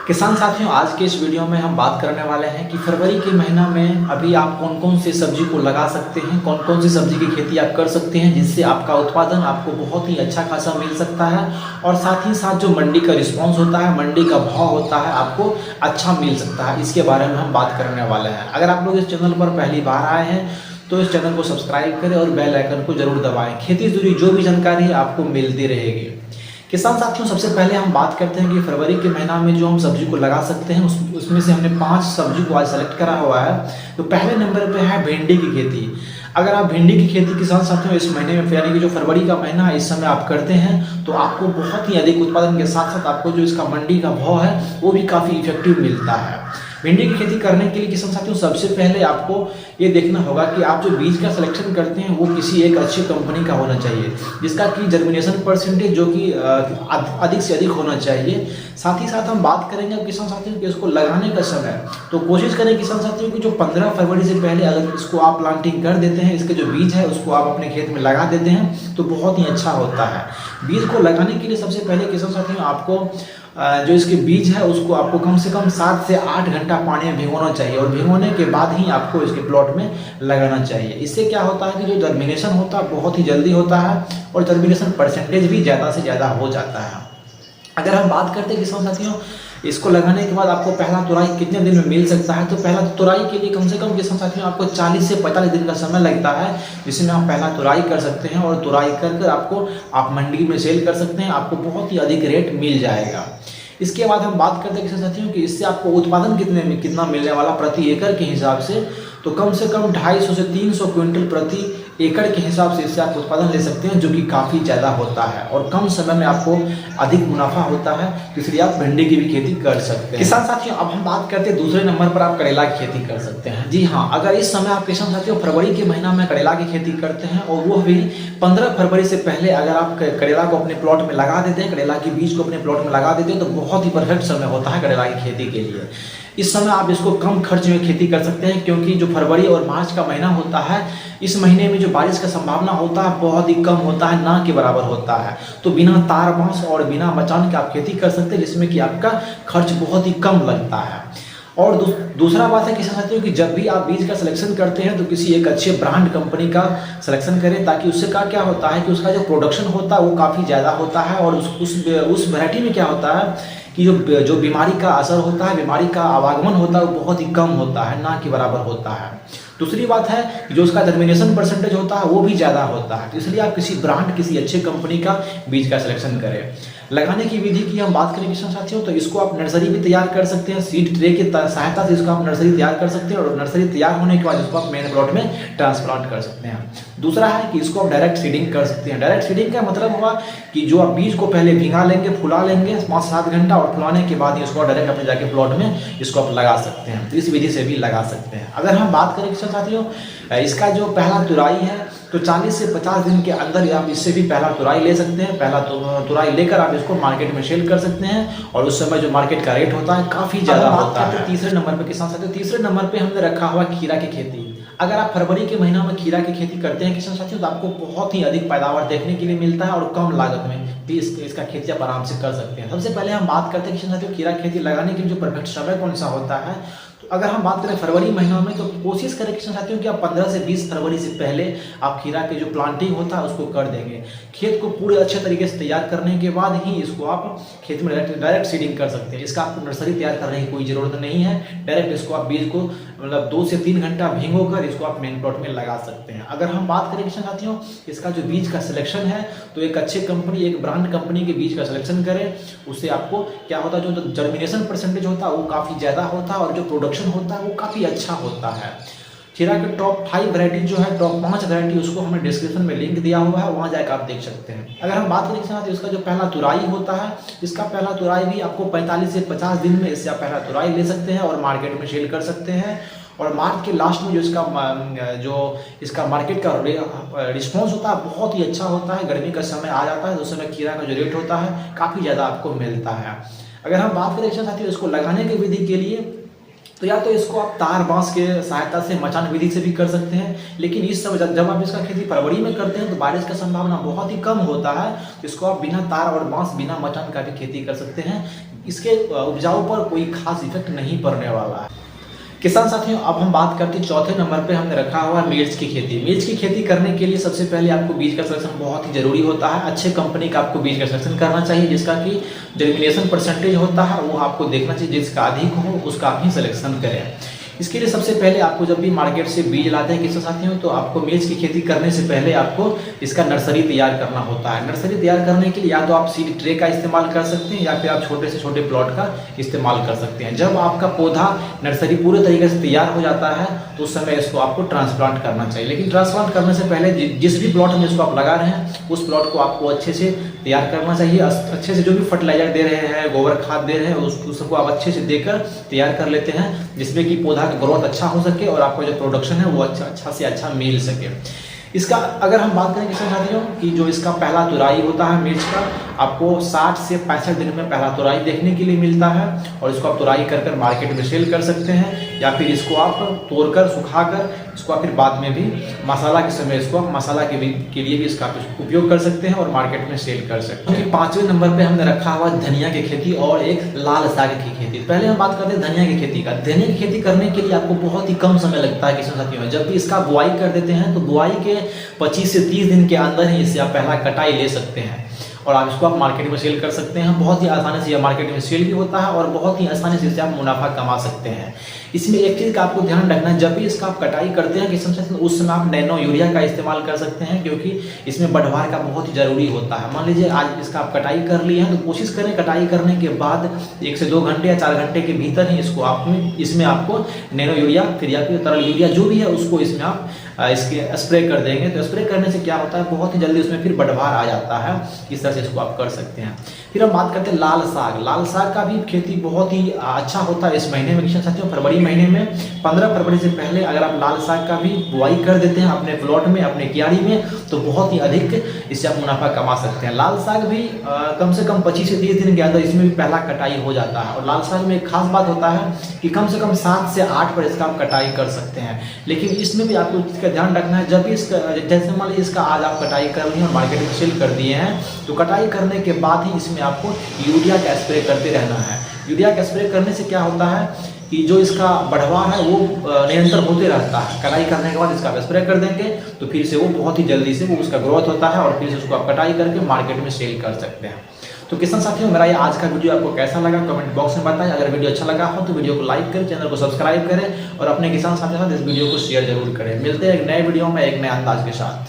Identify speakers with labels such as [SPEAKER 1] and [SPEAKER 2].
[SPEAKER 1] किसान साथियों, आज के इस वीडियो में हम बात करने वाले हैं कि फरवरी के महीना में अभी आप कौन कौन सी सब्जी को लगा सकते हैं, कौन कौन सी सब्जी की खेती आप कर सकते हैं जिससे आपका उत्पादन आपको बहुत ही अच्छा खासा मिल सकता है और साथ ही साथ जो मंडी का रिस्पांस होता है, मंडी का भाव होता है, आपको अच्छा मिल सकता है। इसके बारे में हम बात करने वाले हैं। अगर आप लोग इस चैनल पर पहली बार आए हैं तो इस चैनल को सब्सक्राइब करें और बेल आइकन को जरूर दबाएं। खेती से जुड़ी जो भी जानकारी आपको मिलती रहेगी। किसान साथियों, सबसे पहले हम बात करते हैं कि फरवरी के महीना में जो हम सब्जी को लगा सकते हैं उसमें से हमने 5 सब्जी को आज सेलेक्ट करा हुआ है। तो पहले नंबर पे है भिंडी की खेती। अगर आप भिंडी की खेती किसान साथियों इस महीने में यानी कि जो फरवरी का महीना है इस समय आप करते हैं तो आपको बहुत ही अधिक उत्पादन के साथ साथ आपको जो इसका मंडी का भाव है वो भी काफ़ी इफेक्टिव मिलता है। भिंडी की खेती करने के लिए किसान साथियों सबसे पहले आपको ये देखना होगा कि आप जो बीज का सिलेक्शन करते हैं वो किसी एक अच्छी कंपनी का होना चाहिए जिसका कि जर्मिनेशन परसेंटेज जो कि अधिक से अधिक होना चाहिए। साथ ही साथ हम बात करेंगे अब किसान साथियों कि इसको लगाने का समय, तो कोशिश करें किसान साथियों कि जो 15 फरवरी से पहले अगर इसको आप प्लांटिंग कर देते हैं, इसके जो बीज है उसको आप अपने खेत में लगा देते हैं तो बहुत ही अच्छा होता है। बीज को लगाने के लिए सबसे पहले किसान साथियों आपको जो इसके बीज है उसको आपको कम से कम 7 से 8 घंटा पानी में भिगोना चाहिए और भिगोने के बाद ही आपको इसके प्लॉट में लगाना चाहिए। इससे क्या होता है कि जो जर्मिनेशन होता है बहुत ही जल्दी होता है और जर्मिनेशन परसेंटेज भी ज़्यादा से ज़्यादा हो जाता है। अगर हम बात करते हैं किसान साथियों इसको लगाने के बाद आपको पहला तुराई कितने दिन में मिल सकता है, तो पहला तुराई के लिए कम से कम किसान साथियों आपको 40 से 45 दिन का समय लगता है जिसमें आप पहला तुराई कर सकते हैं और तुराई कर आपको आप मंडी में सेल कर सकते हैं, आपको बहुत ही अधिक रेट मिल जाएगा। इसके बाद हम बात करते हैं किसान साथियों कि इससे आपको उत्पादन कितना मिलने वाला प्रति एकड़ के हिसाब से, तो कम 250 से 300 क्विंटल प्रति एकड़ के हिसाब से इससे आप उत्पादन ले सकते हैं जो कि काफ़ी ज़्यादा होता है और कम समय में आपको अधिक मुनाफा होता है, तो इसलिए आप भिंडी की भी खेती कर सकते हैं। किसान साथियों अब हम बात करते हैं दूसरे नंबर पर आप करेला की खेती कर सकते हैं। जी हाँ, अगर इस समय आप किसान साथियों फरवरी के महीना में करेला की खेती करते हैं और वो भी 15 फरवरी से पहले अगर आप करेला को अपने प्लॉट में लगा देते हैं, करेला की बीज को अपने प्लॉट में लगा देते हैं तो बहुत ही परफेक्ट समय होता है करेला की खेती के लिए। इस समय आप इसको कम खर्च में खेती कर सकते हैं क्योंकि जो फरवरी और मार्च का महीना होता है इस महीने में जो बारिश का संभावना होता है बहुत ही कम होता है, ना के बराबर होता है। तो बिना तार बांस और बिना मचान के आप खेती कर सकते हैं जिसमें कि आपका खर्च बहुत ही कम लगता है। और दूसरा बात है किसान साथियों कि जब भी आप बीज का सिलेक्शन करते हैं तो किसी एक अच्छे ब्रांड कंपनी का सिलेक्शन करें ताकि उससे क्या होता है कि उसका जो प्रोडक्शन होता है वो काफ़ी ज़्यादा होता है और उस वैरायटी में क्या होता है कि जो बीमारी का असर होता है, बीमारी का आवागमन होता है वो बहुत ही कम होता है, ना के बराबर होता है। दूसरी बात है कि जो उसका जर्मिनेशन परसेंटेज होता है वो भी ज़्यादा होता है, तो इसलिए आप किसी ब्रांड किसी अच्छे कंपनी का बीज का सिलेक्शन करें। लगाने की विधि की हम बात करें किसान साथियों तो इसको आप नर्सरी भी तैयार कर सकते हैं, सीड ट्रे की सहायता से इसको आप नर्सरी तैयार कर सकते हैं और नर्सरी तैयार होने के बाद इसको आप मेन प्लॉट में ट्रांसप्लांट कर सकते हैं। दूसरा है कि इसको आप डायरेक्ट सीडिंग कर सकते हैं। डायरेक्ट सीडिंग का मतलब हुआ कि जो आप बीज को पहले भिंगा लेंगे, फुला लेंगे 5-7 घंटा और फुलाने के बाद इसको डायरेक्ट अपने जाके प्लॉट में इसको आप लगा सकते हैं, तो इस विधि से भी लगा सकते हैं। अगर हम बात करें किसान साथियों इसका जो पहला तुराई है तो 40 से 50 दिन के अंदर आप इससे भी पहला तुराई ले सकते हैं। पहला तुराई लेकर आप इसको मार्केट में सेल कर सकते हैं और उस समय जो मार्केट का रेट होता है काफ़ी ज़्यादा होता है। तीसरे नंबर पर किसान साथियों, तीसरे नंबर पे हमने रखा हुआ खीरा की खेती। अगर आप फरवरी के महीना में खीरा की खेती करते हैं किसान साथियों तो आपको बहुत ही अधिक पैदावार देखने के लिए मिलता है और कम लागत में भी इसका खेती आप आराम से कर सकते हैं। सबसे पहले हम बात करते हैं किसान साथियों खीरा खेती लगाने के लिए जो परफेक्ट समय कौन सा होता है, तो अगर हम बात करें फरवरी महीना में तो कोशिश करें किसान साथियों कि आप 15 से 20 फरवरी से पहले आप खीरा के जो प्लांटिंग होता है उसको कर देंगे। खेत को पूरे अच्छे तरीके से तैयार करने के बाद ही इसको आप खेत में डायरेक्ट सीडिंग कर सकते हैं। इसका आपको नर्सरी तैयार करने की कोई ज़रूरत नहीं है, डायरेक्ट इसको आप बीज को मतलब 2 से 3 घंटा भिगोकर इसको आप मेन प्लॉट में लगा सकते हैं। अगर हम बात करें किसान साथियों इसका जो बीज का सिलेक्शन है तो एक अच्छे कंपनी, एक ब्रांड कंपनी के बीज का सिलेक्शन करें। उससे आपको क्या होता है जो जर्मिनेशन परसेंटेज होता है वो काफ़ी ज़्यादा होता है और जो प्रोडक्शन होता है वो काफ़ी अच्छा होता है। खीरा के टॉप 5 वैरायटी जो है, टॉप 5 वैरायटी उसको हमने डिस्क्रिप्शन में लिंक दिया हुआ है, वहाँ जाकर आप देख सकते हैं। अगर हम बात करें तो इसका जो पहला तुराई होता है इसका पहला तुराई भी आपको 45 से 50 दिन में इससे आप पहला तुराई ले सकते हैं और मार्केट में सेल कर सकते हैं। और मार्च के लास्ट में जो इसका मार्केट का रिस्पॉन्स होता है बहुत ही अच्छा होता है। गर्मी का समय आ जाता है तो उस समय खीरा का जो रेट होता है काफ़ी ज़्यादा आपको मिलता है। अगर हम बात करें साथियों इसको लगाने की विधि के लिए तो या तो इसको आप तार बांस के सहायता से मचान विधि से भी कर सकते हैं, लेकिन इस समय जब आप इसका खेती फरवरी में करते हैं तो बारिश का संभावना बहुत ही कम होता है। तो इसको आप बिना तार और बांस बिना मचान का भी खेती कर सकते हैं। इसके उपजाऊ पर कोई खास इफेक्ट नहीं पड़ने वाला है। किसान साथियों, अब हम बात करते हैं चौथे नंबर पे हमने रखा हुआ है मिर्च की खेती। मिर्च की खेती करने के लिए सबसे पहले आपको बीज का सिलेक्शन बहुत ही जरूरी होता है। अच्छे कंपनी का आपको बीज का सिलेक्शन करना चाहिए, जिसका कि जर्मिनेशन परसेंटेज होता है वो आपको देखना चाहिए, जिसका अधिक हो उसका ही सिलेक्शन करें। इसके लिए सबसे पहले आपको जब भी मार्केट से बीज लाते हैं किसान साथियों, तो आपको मिर्च की खेती करने से पहले आपको इसका नर्सरी तैयार करना होता है। नर्सरी तैयार करने के लिए या तो आप सीड ट्रे का इस्तेमाल कर सकते हैं या फिर आप छोटे से छोटे प्लॉट का इस्तेमाल कर सकते हैं। जब आपका पौधा नर्सरी पूरे तरीके से तैयार हो जाता है तो उस समय इसको आपको ट्रांसप्लांट करना चाहिए। लेकिन ट्रांसप्लांट करने से पहले जिस भी प्लॉट में इसको आप लगा रहे हैं उस प्लॉट को आपको अच्छे से तैयार करना चाहिए। अच्छे से जो भी फर्टिलाइजर दे रहे हैं, गोबर खाद दे रहे हैं, उसको आप अच्छे से देकर तैयार कर लेते हैं, जिसमें कि पौधा का ग्रोथ अच्छा हो सके और आपका जो प्रोडक्शन है वो अच्छा से अच्छा मिल सके। इसका अगर हम बात करें किसान साथियों कि जो इसका पहला तुराई होता है मिर्च का, आपको 60 से 65 दिन में पहला तुराई देखने के लिए मिलता है और इसको आप तुराई कर मार्केट में सेल कर सकते हैं, या फिर इसको आप तोड़कर सुखाकर इसको आप फिर बाद में भी मसाला के समय इसको आप मसाला के लिए भी इसका उपयोग कर सकते हैं और मार्केट में सेल कर सकते हैं। पांचवें नंबर पे हमने रखा हुआ धनिया की खेती और एक लाल साग की खेती। पहले हम बात करते हैं धनिया की खेती का। धनिया की खेती करने के लिए आपको बहुत ही कम समय लगता है किसान साथियों। जब भी इसका बुआई कर देते हैं तो बुआई के 25 से 30 दिन के अंदर ही इससे आप पहला कटाई ले सकते हैं और आप इसको आप मार्केट में सेल कर सकते हैं। बहुत ही आसानी से यह मार्केट में सेल भी होता है और बहुत ही आसानी से इससे आप मुनाफा कमा सकते हैं। इसमें एक चीज़ का आपको ध्यान रखना है, जब भी इसका आप कटाई करते हैं किसान साथियों उस समय आप नैनो यूरिया का इस्तेमाल कर सकते हैं, क्योंकि इसमें बढ़वार का बहुत ही जरूरी होता है। मान लीजिए आज इसका आप कटाई कर लिए हैं तो कोशिश करें कटाई करने के बाद 1 से 2 घंटे या 4 घंटे के भीतर ही इसमें आपको नैनो यूरिया फिर या फिर तरल यूरिया जो भी है उसको इसमें आप इसके स्प्रे कर देंगे। तो स्प्रे करने से क्या होता है, बहुत ही जल्दी उसमें फिर बढ़वार आ जाता है। इस तरह से इसको आप कर सकते हैं। फिर हम बात करते हैं लाल साग। लाल साग का भी खेती बहुत ही अच्छा होता है इस महीने में किसान साथियों, फरवरी महीने में। 15 फरवरी से पहले अगर आप लाल साग का भी बुआई कर देते हैं अपने प्लॉट में, अपने क्यारी में, तो बहुत ही अधिक इससे आप मुनाफा कमा सकते हैं। लाल साग भी कम से कम 25 से 30 दिन के अंदर इसमें भी पहला कटाई हो जाता है। और लाल साग में एक खास बात होता है कि कम से कम 7 से 8 पर इसका आप कटाई कर सकते हैं। लेकिन इसमें भी आपको इसका ध्यान रखना है, जब भी इसका जैसे मान लीजिए इसका आज आप कटाई कर लिए और मार्केट में सेल कर दिए हैं, तो कटाई करने के बाद ही इसमें आपको यूरिया का स्प्रे करते रहना है। यूरिया का स्प्रे करने से क्या होता है कि जो इसका बढ़वार है वो निरंतर होते रहता है। कटाई करने के बाद इसका आप स्प्रे कर देंगे तो फिर से वो बहुत ही जल्दी से वो उसका ग्रोथ होता है और फिर से उसको आप कटाई करके मार्केट में सेल कर सकते हैं। तो किसान साथियों, मेरा ये आज का वीडियो आपको कैसा लगा कमेंट बॉक्स में बताएं। अगर वीडियो अच्छा लगा हो तो वीडियो को लाइक करें, चैनल को सब्सक्राइब करें और अपने किसान साथियों के साथ इस वीडियो को शेयर जरूर करें। मिलते हैं एक नए वीडियो में एक नए अंदाज के साथ।